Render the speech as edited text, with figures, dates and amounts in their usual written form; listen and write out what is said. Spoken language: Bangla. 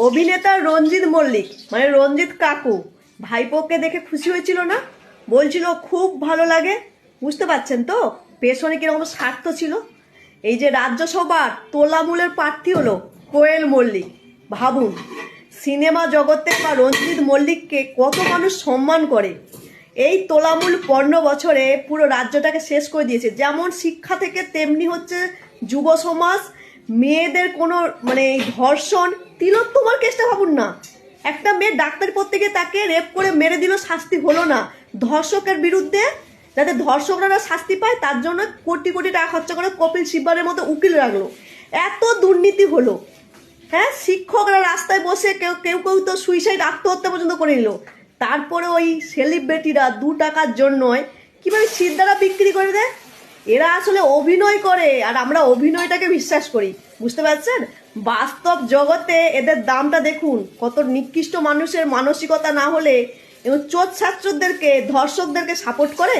অভিনেতা রঞ্জিত মল্লিক মানে রঞ্জিত কাকু ভাইপোকে দেখে খুশি হয়েছিল না? বলছিল খুব ভালো লাগে। বুঝতে পারছেন তো পেছনে কিরকম স্বার্থ ছিল। এই যে রাজ্যসভার তোলামূলের প্রার্থী হলো কোয়েল মল্লিক। ভাবুন, সিনেমা জগতে বা রঞ্জিত মল্লিককে কত মানুষ সম্মান করে। এই তোলামূল 15 বছরে পুরো রাজ্যটাকে শেষ করে দিয়েছে। যেমন শিক্ষা থেকে তেমনি হচ্ছে যুব সমাজ, মেয়েদের কোনো মানে ধর্ষণ, তিলোত্তমার কেসটা ভাবুন না। একটা মেয়ে ডাক্তার পড়তে গিয়ে তাকে রেপ করে মেরে দিল, শাস্তি হলো না। ধর্ষকের বিরুদ্ধে যাতে ধর্ষকরা শাস্তি পায় তার জন্য কোটি কোটি টাকা খরচা করে কপিল সিব্বালের মতো উকিল রাখলো। এত দুর্নীতি হলো। হ্যাঁ, শিক্ষকরা রাস্তায় বসে কেউ কেউ কেউ তো সুইসাইড, আত্মহত্যা পর্যন্ত করে নিল। তারপরে ওই সেলিব্রিটিরা 2 টাকার জন্যই কিভাবে সিদ্ধারা বিক্রি করে দেয়। এরা আসলে অভিনয় করে আর আমরা অভিনয়টাকে বিশ্বাস করি। বুঝতে পারছেন? বাস্তব জগতে এদের দামটা দেখুন। কত নিকৃষ্ট মানুষের মানসিকতা না হলে এবং চোর ছাত্রদেরকে, ধর্ষকদেরকে সাপোর্ট করে।